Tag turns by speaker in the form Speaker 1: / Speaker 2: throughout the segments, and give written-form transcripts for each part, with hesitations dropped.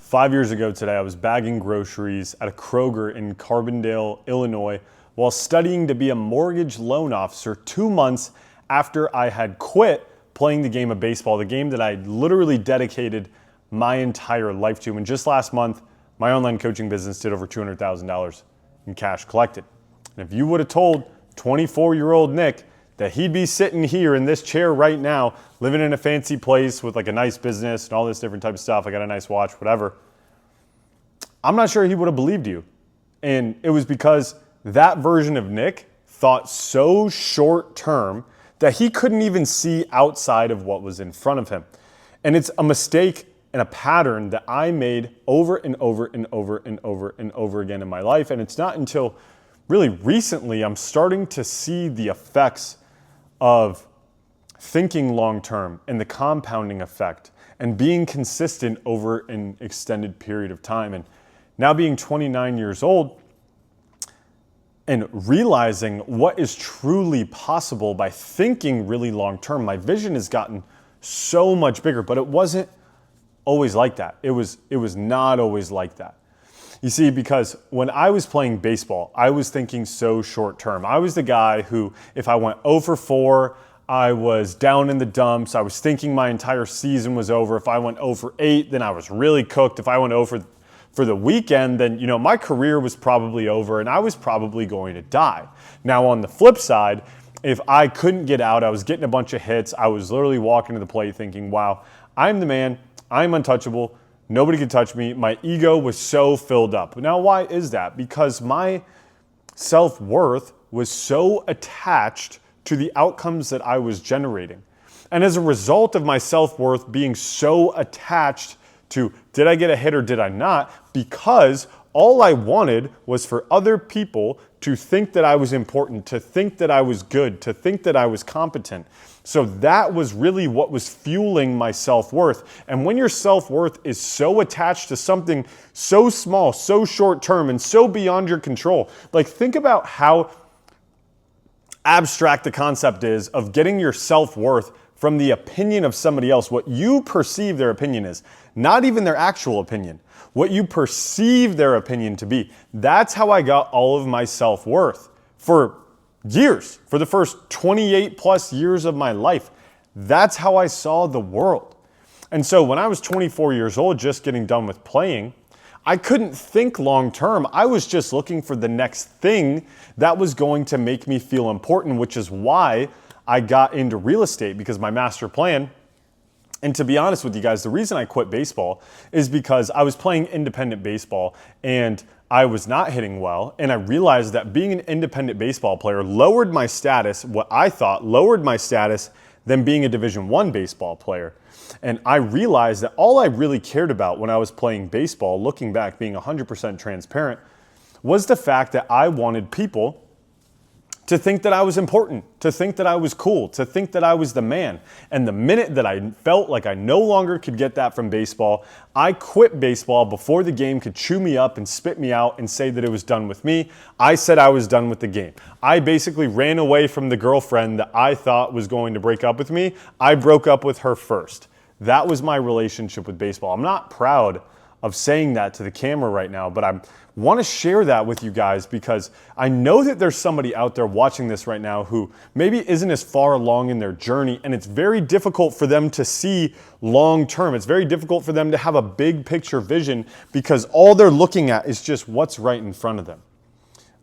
Speaker 1: 5 years ago today, I was bagging groceries at a Kroger in Carbondale, Illinois, while studying to be a mortgage loan officer 2 months after I had quit playing the game of baseball, the game that I literally dedicated my entire life to. And just last month, my online coaching business did over $200,000 in cash collected. And if you would have told 24-year-old Nick that he'd be sitting here in this chair right now, living in a fancy place with like a nice business and all this different type of stuff, I got a nice watch, whatever, I'm not sure he would have believed you. And it was because that version of Nick thought so short term that he couldn't even see outside of what was in front of him. And it's a mistake and a pattern that I made over and over and over and over and over again in my life. And it's not until really recently I'm starting to see the effects of thinking long term and the compounding effect and being consistent over an extended period of time. And now being 29 years old and realizing what is truly possible by thinking really long term, my vision has gotten so much bigger, but it wasn't always like that. It was not always like that. You see, because when I was playing baseball, I was thinking so short term. I was the guy who, if I went 0 for 4, I was down in the dumps. I was thinking my entire season was over. If I went 0 for 8, then I was really cooked. If I went 0 for the weekend, then my career was probably over and I was probably going to die. Now on the flip side, if I couldn't get out, I was getting a bunch of hits. I was literally walking to the plate thinking, wow, I'm the man. I'm untouchable. Nobody could touch me. My ego was so filled up. Now, why is that? Because my self-worth was so attached to the outcomes that I was generating. And as a result of my self-worth being so attached to, did I get a hit or did I not? Because all I wanted was for other people to think that I was important, to think that I was good, to think that I was competent. So that was really what was fueling my self-worth. And when your self-worth is so attached to something so small, so short-term, and so beyond your control, like think about how abstract the concept is of getting your self-worth from the opinion of somebody else, what you perceive their opinion is, not even their actual opinion, what you perceive their opinion to be. That's how I got all of my self-worth for years, for the first 28 plus years of my life. That's how I saw the world. And so when I was 24 years old, just getting done with playing, I couldn't think long term. I was just looking for the next thing that was going to make me feel important, which is why I got into real estate, because my master plan, and to be honest with you guys, the reason I quit baseball is because I was playing independent baseball and I was not hitting well. And I realized that being an independent baseball player lowered my status, what I thought lowered my status than being a Division I baseball player. And I realized that all I really cared about when I was playing baseball, looking back, being 100% transparent, was the fact that I wanted people to think that I was important, to think that I was cool, to think that I was the man. And the minute that I felt like I no longer could get that from baseball, I quit baseball before the game could chew me up and spit me out and say that it was done with me. I said I was done with the game. I basically ran away from the girlfriend that I thought was going to break up with me. I broke up with her first. That was my relationship with baseball. I'm not proud of saying that to the camera right now, but I want to share that with you guys because I know that there's somebody out there watching this right now who maybe isn't as far along in their journey, and it's very difficult for them to see long term. It's very difficult for them to have a big picture vision because all they're looking at is just what's right in front of them.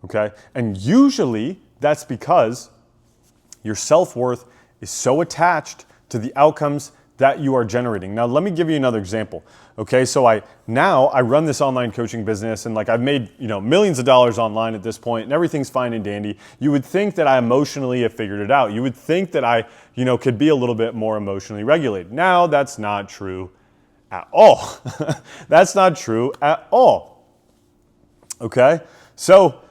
Speaker 1: Okay? And usually that's because your self-worth is so attached to the outcomes that you are generating. Now, let me give you another example. Okay, so I run this online coaching business, and like I've made millions of dollars online at this point, and everything's fine and dandy. You would think that I emotionally have figured it out. You would think that I could be a little bit more emotionally regulated. Now, that's not true at all. That's not true at all. Okay, so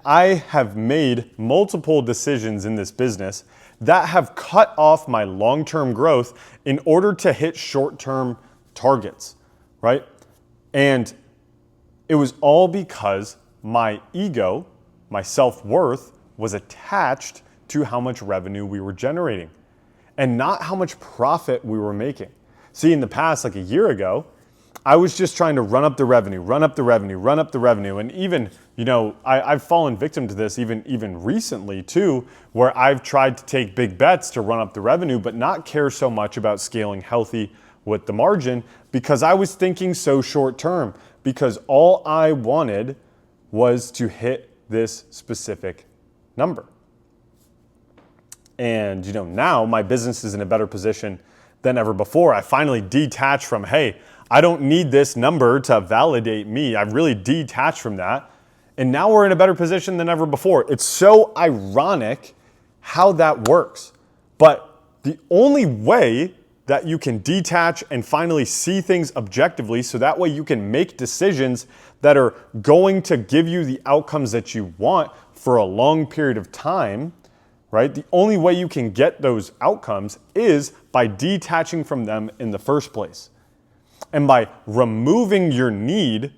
Speaker 1: I have made multiple decisions in this business that have cut off my long-term growth in order to hit short-term targets, right? And it was all because my ego, my self-worth, was attached to how much revenue we were generating and not how much profit we were making. See, in the past, like a year ago, I was just trying to run up the revenue. And even, I've fallen victim to this even recently too, where I've tried to take big bets to run up the revenue, but not care so much about scaling healthy with the margin because I was thinking so short term, because all I wanted was to hit this specific number. And, now my business is in a better position than ever before. I finally detached from, hey, I don't need this number to validate me. I've really detached from that. And now we're in a better position than ever before. It's so ironic how that works. But the only way that you can detach and finally see things objectively, so that way you can make decisions that are going to give you the outcomes that you want for a long period of time, right? The only way you can get those outcomes is by detaching from them in the first place. And by removing your need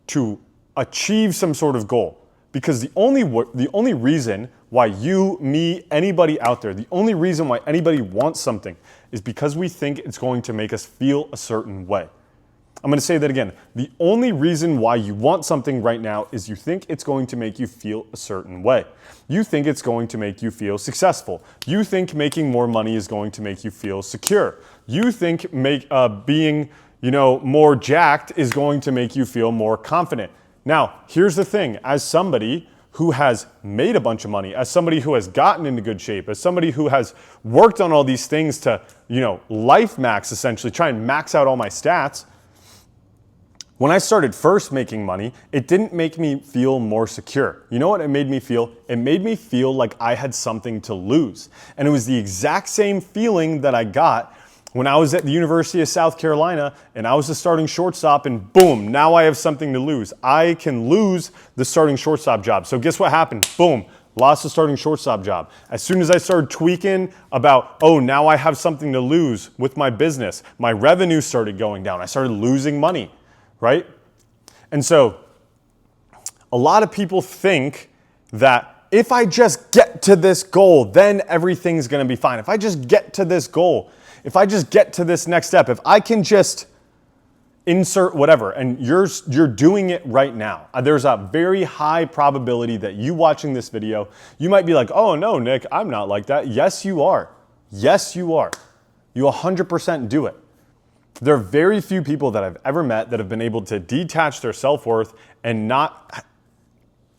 Speaker 1: to achieve some sort of goal. Because the only reason why you, me, anybody out there, the only reason why anybody wants something is because we think it's going to make us feel a certain way. I'm going to say that again. The only reason why you want something right now is you think it's going to make you feel a certain way. You think it's going to make you feel successful. You think making more money is going to make you feel secure. You think being more jacked is going to make you feel more confident. Now, here's the thing. As somebody who has made a bunch of money, as somebody who has gotten into good shape, as somebody who has worked on all these things to, life max, essentially, try and max out all my stats, when I started first making money, it didn't make me feel more secure. You know what it made me feel? It made me feel like I had something to lose. And it was the exact same feeling that I got when I was at the University of South Carolina and I was the starting shortstop, and boom, now I have something to lose. I can lose the starting shortstop job. So guess what happened? Boom, lost the starting shortstop job. As soon as I started tweaking about, now I have something to lose with my business, my revenue started going down. I started losing money, right? And so a lot of people think that if I just get to this goal, then everything's going to be fine. If I just get to this goal, if I just get to this next step, if I can just insert whatever, and you're doing it right now. There's a very high probability that you watching this video, you might be like, oh no, Nick, I'm not like that. Yes, you are. Yes, you are. You 100% do it. There are very few people that I've ever met that have been able to detach their self-worth and not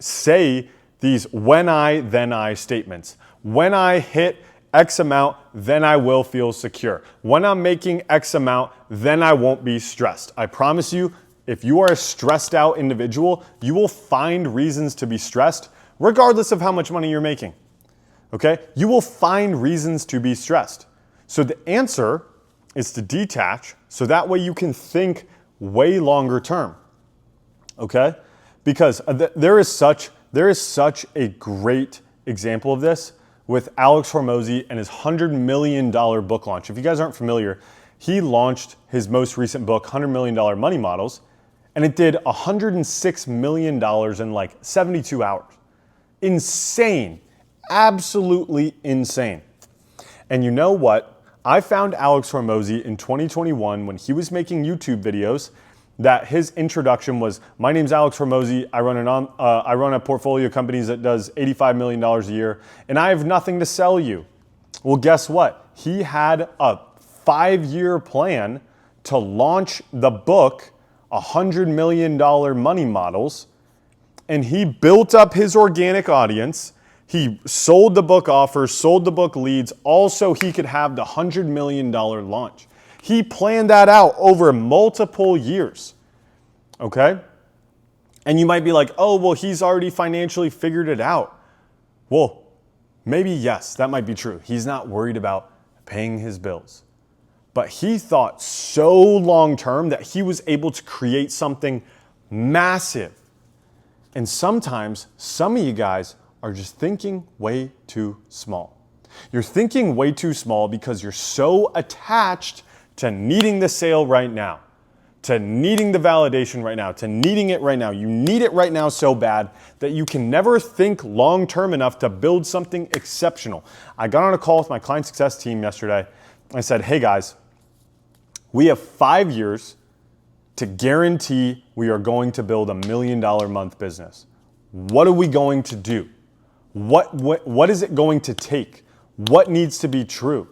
Speaker 1: say these when I, then I statements. When I hit X amount, then I will feel secure. When I'm making X amount, then I won't be stressed. I promise you, if you are a stressed out individual, you will find reasons to be stressed regardless of how much money you're making. Okay? You will find reasons to be stressed. So the answer is to detach so that way you can think way longer term. Okay? Because there is such a great example of this with Alex Hormozi and his $100 million book launch. If you guys aren't familiar, he launched his most recent book, $100 Million Money Models, and it did $106 million in like 72 hours. Insane. Absolutely insane. And you know what? I found Alex Hormozi in 2021 when he was making YouTube videos that his introduction was, my name's Alex Hormozi, I run a portfolio of companies that does $85 million a year, and I have nothing to sell you. Well, guess what? He had a 5-year plan to launch the book, $100 million Money Models, and he built up his organic audience. He sold the book offers, sold the book leads, all so he could have the $100 million launch. He planned that out over multiple years, okay? And you might be like, oh, well, he's already financially figured it out. Well, maybe yes, that might be true. He's not worried about paying his bills. But he thought so long term that he was able to create something massive. And sometimes some of you guys are just thinking way too small. You're thinking way too small because you're so attached to needing the sale right now, to needing the validation right now, to needing it right now. You need it right now so bad that you can never think long-term enough to build something exceptional. I got on a call with my client success team yesterday. I said, hey guys, we have 5 years to guarantee we are going to build $1 million a month business. What are we going to do? What is it going to take? What needs to be true?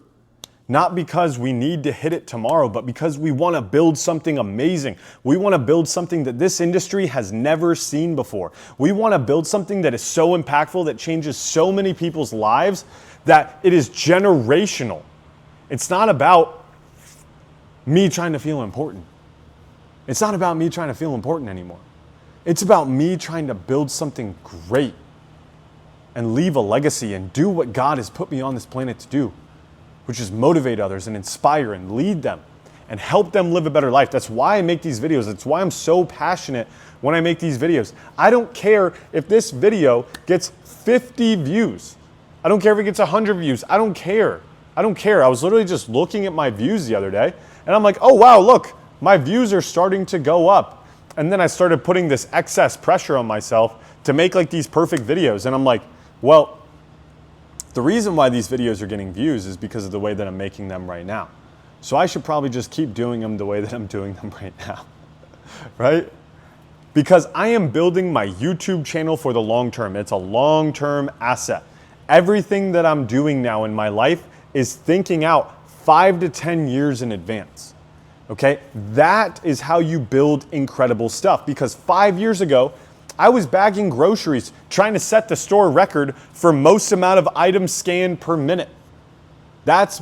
Speaker 1: Not because we need to hit it tomorrow, but because we want to build something amazing. We want to build something that this industry has never seen before. We want to build something that is so impactful, that changes so many people's lives, that it is generational. It's not about me trying to feel important. It's not about me trying to feel important anymore. It's about me trying to build something great and leave a legacy and do what God has put me on this planet to do, which is motivate others and inspire and lead them and help them live a better life. That's why I make these videos. That's why I'm so passionate when I make these videos. I don't care if this video gets 50 views. I don't care if it gets 100 views. I don't care. I don't care. I was literally just looking at my views the other day and I'm like, oh wow, look, my views are starting to go up. And then I started putting this excess pressure on myself to make like these perfect videos. And I'm like, well, the reason why these videos are getting views is because of the way that I'm making them right now. So I should probably just keep doing them the way that I'm doing them right now, right? Because I am building my YouTube channel for the long term. It's a long-term asset. Everything that I'm doing now in my life is thinking out 5 to 10 years in advance, okay? That is how you build incredible stuff, because 5 years ago, I was bagging groceries, trying to set the store record for most amount of items scanned per minute. That's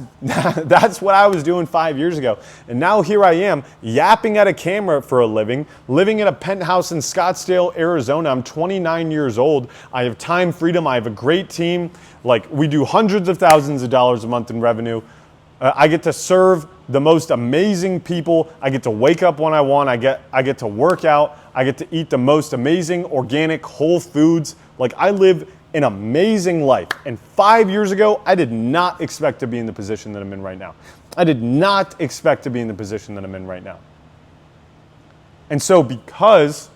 Speaker 1: what I was doing 5 years ago. And now here I am, yapping at a camera for a living, living in a penthouse in Scottsdale, Arizona. I'm 29 years old. I have time freedom. I have a great team. Like, we do hundreds of thousands of dollars a month in revenue. I get to serve the most amazing people. I get to wake up when I want. I get to work out. I get to eat the most amazing organic whole foods. Like, I live an amazing life. And 5 years ago, I did not expect to be in the position that I'm in right now. I did not expect to be in the position that I'm in right now. And so because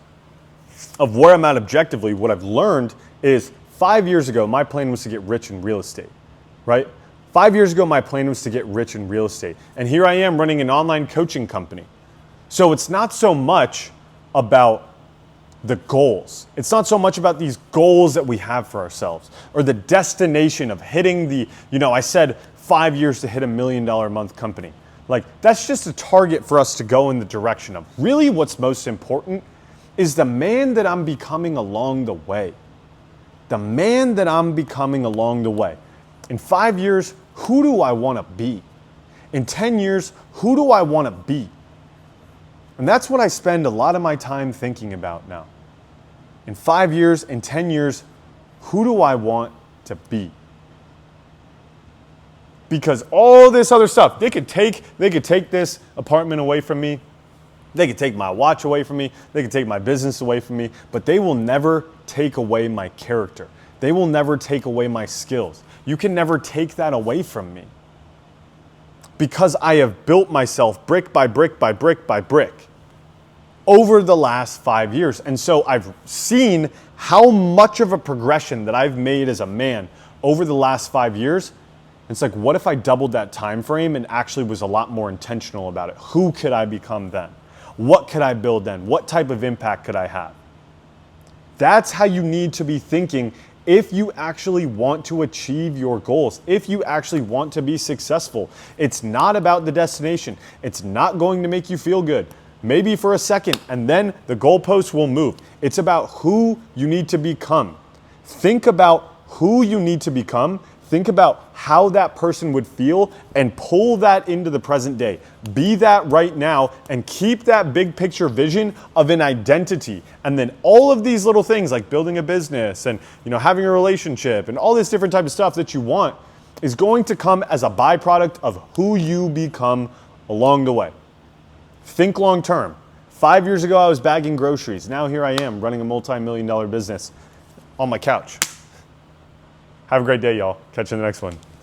Speaker 1: of where I'm at objectively, what I've learned is 5 years ago, my plan was to get rich in real estate, right? 5 years ago, my plan was to get rich in real estate. And here I am running an online coaching company. So it's not so much about the goals. It's not so much about these goals that we have for ourselves or the destination of hitting the, I said 5 years to hit $1 million a month company. Like, that's just a target for us to go in the direction of. Really, what's most important is the man that I'm becoming along the way. The man that I'm becoming along the way. In 5 years, who do I want to be? In 10 years, who do I want to be? And that's what I spend a lot of my time thinking about now. In 5 years, in 10 years, who do I want to be? Because all this other stuff, they could take this apartment away from me. They could take my watch away from me. They could take my business away from me, but they will never take away my character. They will never take away my skills. You can never take that away from me. Because I have built myself brick by brick by brick by brick over the last 5 years. And so I've seen how much of a progression that I've made as a man over the last 5 years. It's like, what if I doubled that time frame and actually was a lot more intentional about it? Who could I become then? What could I build then? What type of impact could I have? That's how you need to be thinking if you actually want to achieve your goals, if you actually want to be successful. It's not about the destination. It's not going to make you feel good. Maybe for a second, and then the goalposts will move. It's about who you need to become. Think about who you need to become. Think about how that person would feel and pull that into the present day. Be that right now and keep that big picture vision of an identity. And then all of these little things like building a business and having a relationship and all this different type of stuff that you want is going to come as a byproduct of who you become along the way. Think long term. 5 years ago, I was bagging groceries. Now here I am running a multi-million-dollar business on my couch. Have a great day, y'all. Catch you in the next one.